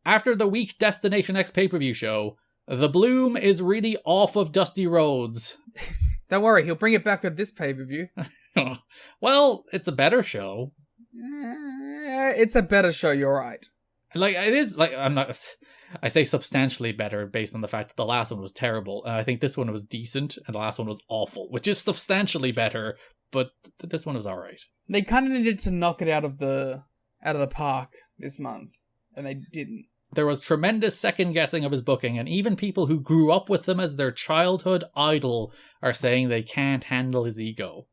After the weak Destination X pay-per-view show, the bloom is really off of Dusty Rhodes. Don't worry, he'll bring it back with this pay-per-view. Well, it's a better show. It's a better show, you're right. Like, it is, like, I say substantially better based on the fact that the last one was terrible, and I think this one was decent, and the last one was awful, which is substantially better, but this one was alright. They kind of needed to knock it out of the park this month, and they didn't. There was tremendous second-guessing of his booking, and even people who grew up with him as their childhood idol are saying they can't handle his ego.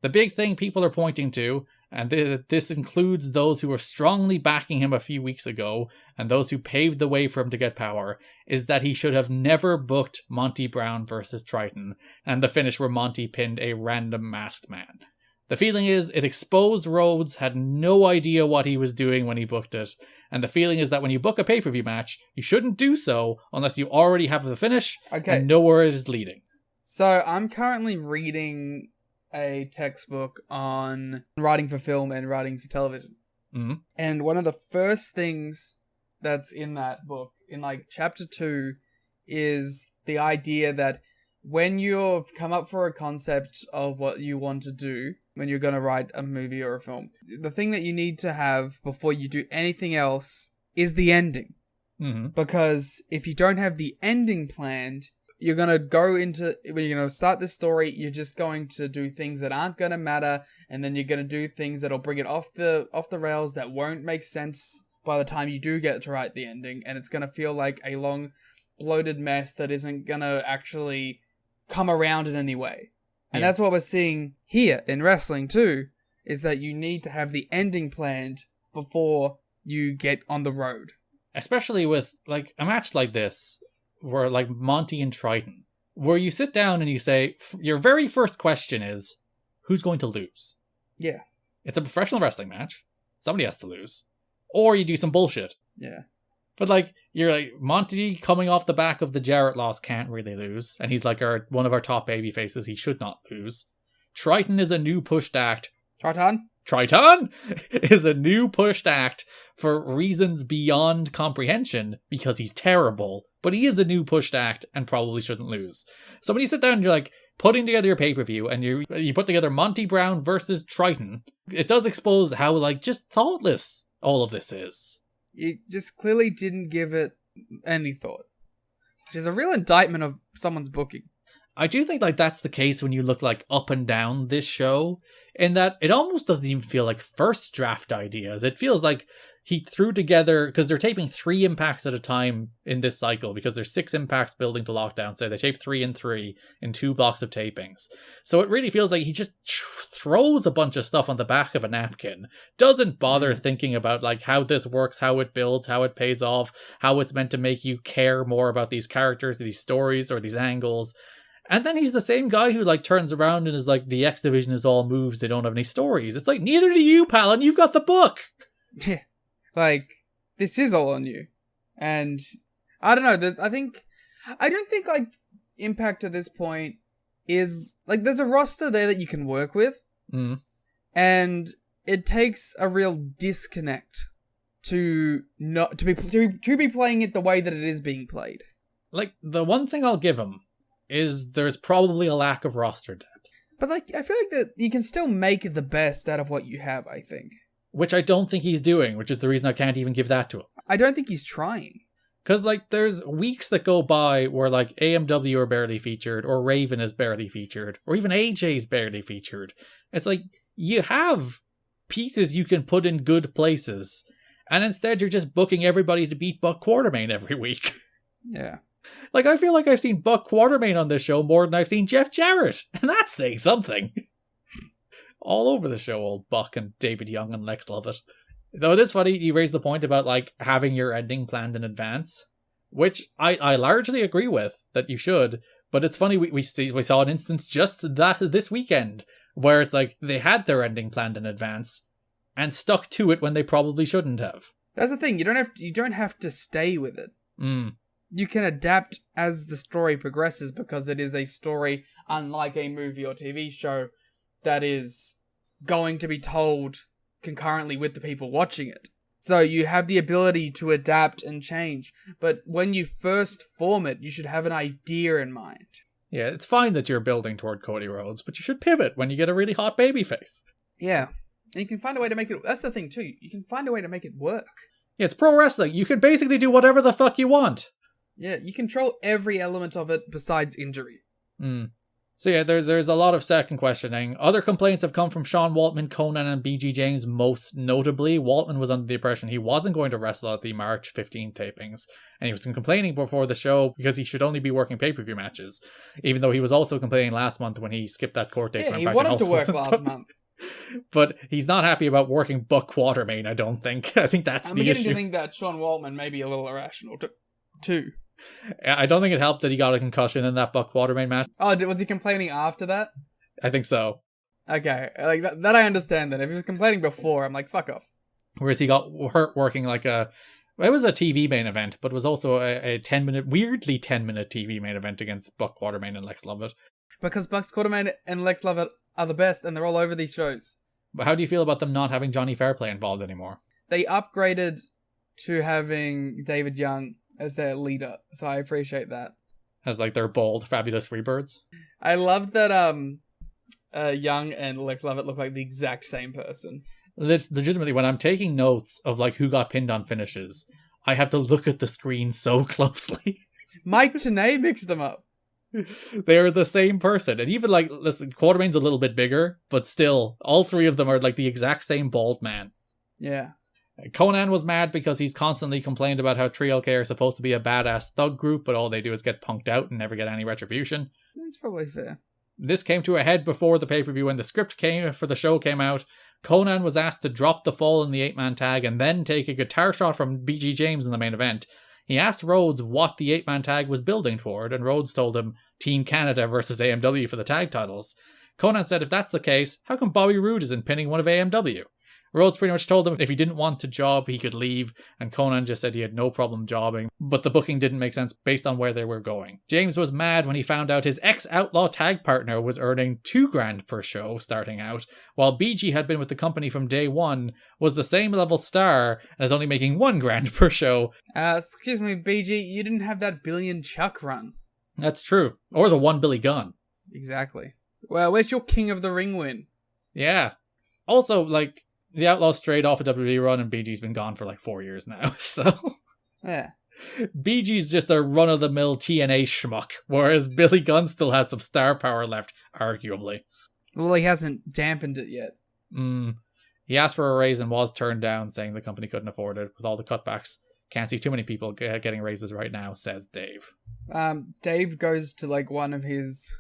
The big thing people are pointing to, and this includes those who were strongly backing him a few weeks ago, and those who paved the way for him to get power, is that he should have never booked Monty Brown versus Triton, and the finish where Monty pinned a random masked man. The feeling is it exposed Rhodes had no idea what he was doing when he booked it, and the feeling is that when you book a pay-per-view match, you shouldn't do so unless you already have the finish and know where it is leading. So I'm currently reading a textbook on writing for film and writing for television. Mm-hmm. And one of the first things that's in that book, in like chapter 2, is the idea that when you've come up for a concept of what you want to do, when you're going to write a movie or a film, the thing that you need to have before you do anything else is the ending. Mm-hmm. Because if you don't have the ending planned, you're going to go into, when you're going to start this story, you're just going to do things that aren't going to matter, and then you're going to do things that'll bring it off the rails that won't make sense by the time you do get to write the ending, and it's going to feel like a long, bloated mess that isn't going to actually come around in any way. And that's what we're seeing here in wrestling too, is that you need to have the ending planned before you get on the road. Especially with like a match like this, where like Monty and Triton, where you sit down and you say, your very first question is, who's going to lose? Yeah. It's a professional wrestling match. Somebody has to lose. Or you do some bullshit. Yeah. But like, you're like, Monty coming off the back of the Jarrett loss can't really lose. And he's like one of our top baby faces. He should not lose. Triton is a new pushed act. Triton is a new pushed act for reasons beyond comprehension because he's terrible. But he is a new pushed act and probably shouldn't lose. So when you sit down and you're like putting together your pay-per-view and you put together Monty Brown versus Triton, it does expose how like just thoughtless all of this is. You just clearly didn't give it any thought. Which is a real indictment of someone's booking. I do think like that's the case when you look like up and down this show, in that it almost doesn't even feel like first draft ideas. It feels like he threw together, because they're taping 3 impacts at a time in this cycle, because there's 6 impacts building to lockdown, so they tape 3 and 3 in 2 blocks of tapings. So it really feels like he just throws a bunch of stuff on the back of a napkin, doesn't bother thinking about like how this works, how it builds, how it pays off, how it's meant to make you care more about these characters, these stories, or these angles. And then he's the same guy who like turns around and is like, the X Division is all moves, they don't have any stories. It's like, neither do you, pal, and you've got the book. Yeah. Like, this is all on you. And I don't know, I don't think like Impact at this point is like, there's a roster there that you can work with. Mm. And it takes a real disconnect to be playing it the way that it is being played. Like, the one thing I'll give him is there's probably a lack of roster depth. But like, I feel like that you can still make the best out of what you have, I think. Which I don't think he's doing, which is the reason I can't even give that to him. I don't think he's trying. Because, like, there's weeks that go by where, like, AMW are barely featured, or Raven is barely featured, or even AJ's barely featured. It's like, you have pieces you can put in good places, and instead you're just booking everybody to beat Buck Quartermain every week. Yeah. Like, I feel like I've seen Buck Quartermain on this show more than I've seen Jeff Jarrett, and that's saying something. All over the show, old Buck and David Young and Lex Lovett. Though it is funny, you raised the point about like having your ending planned in advance, which I largely agree with, that you should. But it's funny, we saw an instance just this weekend where it's like they had their ending planned in advance and stuck to it when they probably shouldn't have. That's the thing. You don't have to stay with it. Mm. You can adapt as the story progresses, because it is a story unlike a movie or TV show that is going to be told concurrently with the people watching it. So you have the ability to adapt and change. But when you first form it, you should have an idea in mind. Yeah, it's fine that you're building toward Cody Rhodes, but you should pivot when you get a really hot babyface. Yeah. And you can find a way to make it... That's the thing, too. You can find a way to make it work. Yeah, it's pro wrestling. You can basically do whatever the fuck you want. Yeah, you control every element of it besides injury. So yeah, there's a lot of second questioning. Other complaints have come from Sean Waltman, Conan, and BG James most notably. Waltman was under the impression he wasn't going to wrestle at the March 15 tapings, and he was complaining before the show because he should only be working pay-per-view matches, even though he was also complaining last month when he skipped that court date. Yeah, he wanted to work last month. But he's not happy about working Buck Quatermain, I don't think. I think that's the issue. I'm beginning to think that Sean Waltman may be a little irrational too. I don't think it helped that he got a concussion in that Buck Quatermain match. Oh, was he complaining after that? I think so. Okay, like that I understand then. If he was complaining before, I'm like, fuck off. Whereas he got hurt working like it was a TV main event, but it was also a 10-minute, weirdly 10-minute TV main event against Buck Quatermain and Lex Lovett. Because Buck Quatermain and Lex Lovett are the best, and they're all over these shows. But how do you feel about them not having Johnny Fairplay involved anymore? They upgraded to having David Young as their leader, so I appreciate that. As like their bald, fabulous Freebirds. I loved that Young and Lex Lovett look like the exact same person. Legitimately, when I'm taking notes of like who got pinned on finishes, I have to look at the screen so closely. Mike Tenay mixed them up. They're the same person. And even like, listen, Quatermain's a little bit bigger, but still, all three of them are like the exact same bald man. Yeah. Conan was mad because he's constantly complained about how Trio K are supposed to be a badass thug group, but all they do is get punked out and never get any retribution. That's probably fair. This came to a head before the pay-per-view when the script for the show came out. Conan was asked to drop the fall in the 8-man tag and then take a guitar shot from BG James in the main event. He asked Rhodes what the 8-man tag was building toward, and Rhodes told him Team Canada versus AMW for the tag titles. Conan said if that's the case, how come Bobby Roode isn't pinning one of AMW? Rhodes pretty much told him if he didn't want to job, he could leave, and Conan just said he had no problem jobbing, but the booking didn't make sense based on where they were going. James was mad when he found out his ex-Outlaw tag partner was earning $2,000 per show starting out, while BG had been with the company from day one, was the same level star, and is only making $1,000 per show. Excuse me, BG, you didn't have that Billion Chuck run. That's true. Or the one Billy Gunn. Exactly. Well, where's your King of the Ring win? Yeah. Also, like, the Outlaws straight off a WWE run, and BG's been gone for like 4 years now, so... Yeah. BG's just a run-of-the-mill TNA schmuck, whereas Billy Gunn still has some star power left, arguably. Well, he hasn't dampened it yet. He asked for a raise and was turned down, saying the company couldn't afford it. With all the cutbacks, can't see too many people getting raises right now, says Dave. Dave goes to like one of his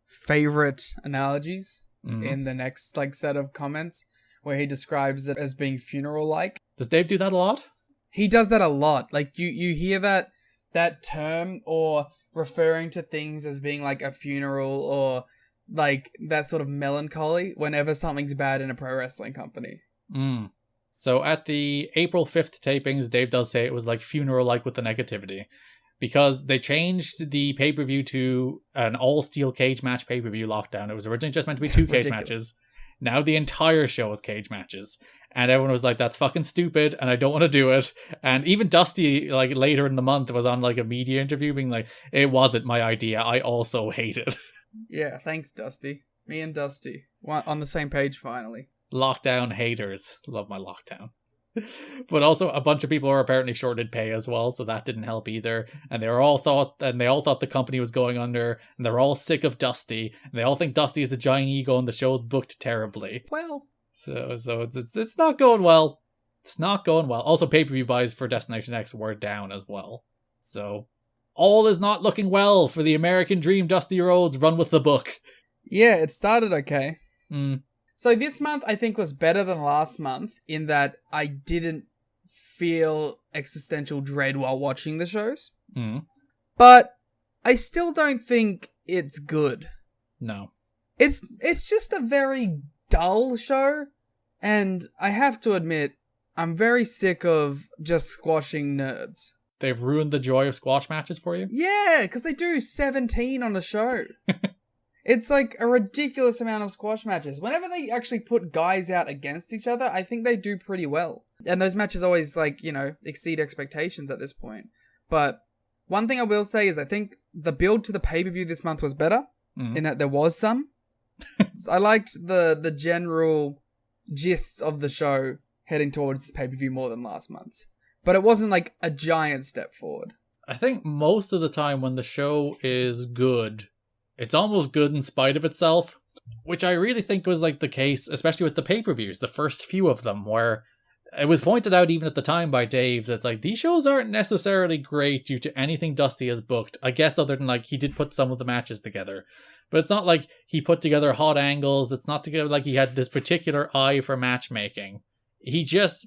favorite analogies in the next like set of comments, where he describes it as being funeral-like. Does Dave do that a lot? He does that a lot. Like, you hear that term, or referring to things as being like a funeral, or like that sort of melancholy whenever something's bad in a pro wrestling company. So at the April 5th tapings, Dave does say it was like funeral-like with the negativity, because they changed the pay-per-view to an all-steel cage match pay-per-view lockdown. It was originally just meant to be 2 cage matches. Now the entire show is cage matches. And everyone was like, that's fucking stupid, and I don't want to do it. And even Dusty, like, later in the month, was on, like, a media interview being like, it wasn't my idea, I also hate it. Yeah, thanks, Dusty. Me and Dusty. On the same page, finally. Lockdown haters. Love my lockdown. But also, a bunch of people are apparently shorted pay as well, so that didn't help either. And they all thought the company was going under, and they're all sick of Dusty, and they all think Dusty is a giant ego, and the show's booked terribly. Well, so it's not going well. It's not going well. Also, pay-per-view buys for Destination X were down as well. So all is not looking well for the American Dream Dusty Rhodes run with the book. Yeah, it started okay. So this month, I think, was better than last month in that I didn't feel existential dread while watching the shows. But I still don't think it's good. No. It's just a very dull show. And I have to admit, I'm very sick of just squashing nerds. They've ruined the joy of squash matches for you? Yeah, because they do 17 on a show. It's like a ridiculous amount of squash matches. Whenever they actually put guys out against each other, I think they do pretty well. And those matches always, like, you know, exceed expectations at this point. But one thing I will say is I think the build to the pay-per-view this month was better, in that there was some. I liked the general gists of the show heading towards this pay-per-view more than last month's. But it wasn't like a giant step forward. I think most of the time when the show is good, it's almost good in spite of itself, which I really think was like the case, especially with the pay-per-views, the first few of them, where it was pointed out even at the time by Dave that like these shows aren't necessarily great due to anything Dusty has booked. I guess other than like he did put some of the matches together, but it's not like he put together hot angles. It's not together like he had this particular eye for matchmaking. He just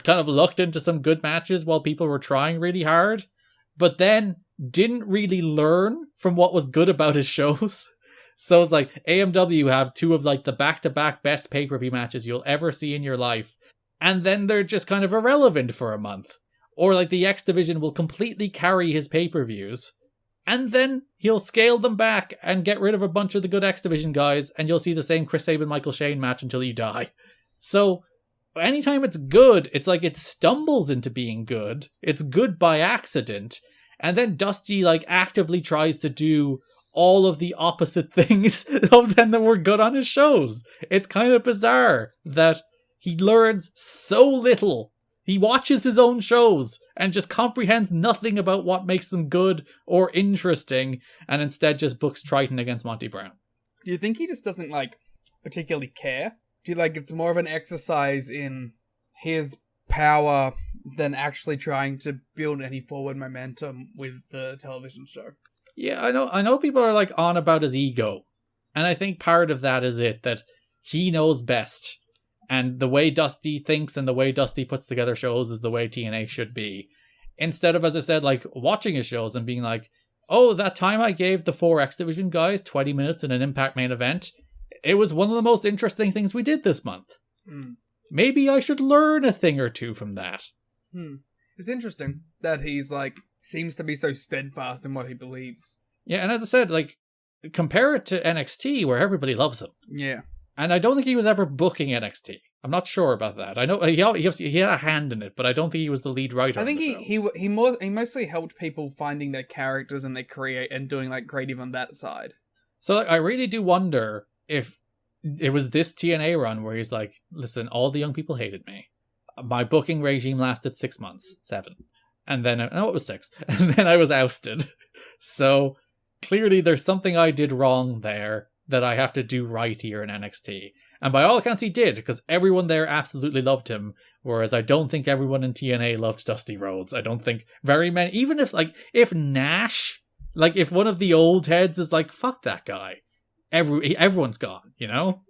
kind of lucked into some good matches while people were trying really hard, but then didn't really learn from what was good about his shows. So it's like AMW have two of like the back-to-back best pay-per-view matches you'll ever see in your life, and then they're just kind of irrelevant for a month. Or like the X Division will completely carry his pay-per-views, and then he'll scale them back and get rid of a bunch of the good X Division guys, and you'll see the same Chris Sabin-Michael Shane match until you die. So anytime it's good, it's like it stumbles into being good. It's good by accident. And then Dusty like actively tries to do all of the opposite things of them that were good on his shows. It's kind of bizarre that he learns so little. He watches his own shows and just comprehends nothing about what makes them good or interesting, and instead just books Triton against Monty Brown. Do you think he just doesn't, like, particularly care? Do you like it's more of an exercise in his power than actually trying to build any forward momentum with the television show? Yeah, I know people are like on about his ego. And I think part of that is that he knows best. And the way Dusty thinks and the way Dusty puts together shows is the way TNA should be. Instead of, as I said, like watching his shows and being like, oh, that time I gave the 4 X Division guys 20 minutes in an Impact main event, it was one of the most interesting things we did this month. Maybe I should learn a thing or two from that. It's interesting that he's like, seems to be so steadfast in what he believes. Yeah, and as I said, like, compare it to NXT where everybody loves him. Yeah. And I don't think he was ever booking NXT. I'm not sure about that. I know he had a hand in it, but I don't think he was the lead writer. I think he mostly helped people finding their characters and their career and doing like creative on that side. So like, I really do wonder if it was this TNA run where he's like, listen, all the young people hated me. My booking regime lasted 6 months, 7. And then, no, it was 6. And then I was ousted. So clearly there's something I did wrong there that I have to do right here in NXT. And by all accounts he did, because everyone there absolutely loved him, whereas I don't think everyone in TNA loved Dusty Rhodes. I don't think very many, even if Nash, like if one of the old heads is like, fuck that guy, everyone's gone, you know?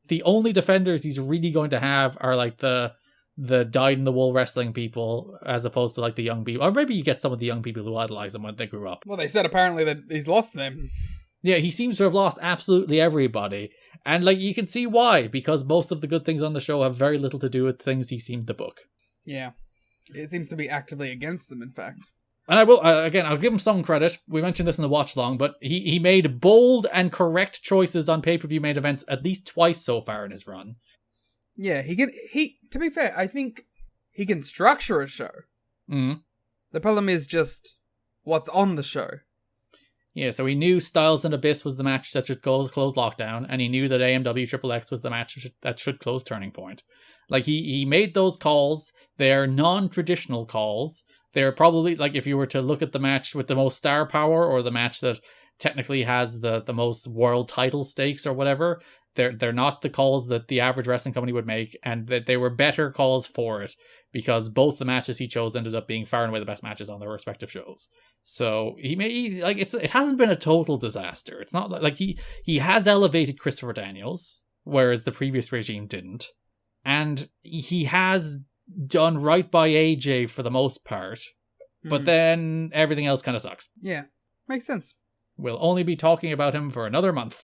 The only defenders he's really going to have are like the dyed-in-the-wool wrestling people, as opposed to like the young people. Or maybe you get some of the young people who idolize him when they grew up. Well, they said apparently that he's lost them. Yeah, he seems to have lost absolutely everybody. And like you can see why, because most of the good things on the show have very little to do with things he seemed to book. Yeah. It seems to be actively against them, in fact. And I will, again, I'll give him some credit. We mentioned this in the watch-along, but he made bold and correct choices on pay-per-view main events at least twice so far in his run. Yeah, to be fair, I think he can structure a show. The problem is just what's on the show. Yeah, so he knew Styles and Abyss was the match that should close Lockdown, and he knew that AMW Triple X was the match that should close Turning Point. Like, he made those calls. They're non-traditional calls. They're probably, like, if you were to look at the match with the most star power, or the match that technically has the most world title stakes or whatever, they're not the calls that the average wrestling company would make, and that they were better calls for it, because both the matches he chose ended up being far and away the best matches on their respective shows. So it hasn't been a total disaster. It's not like he has elevated Christopher Daniels, whereas the previous regime didn't, and he has done right by AJ for the most part, but then everything else kind of sucks. Yeah, makes sense. We'll only be talking about him for another month.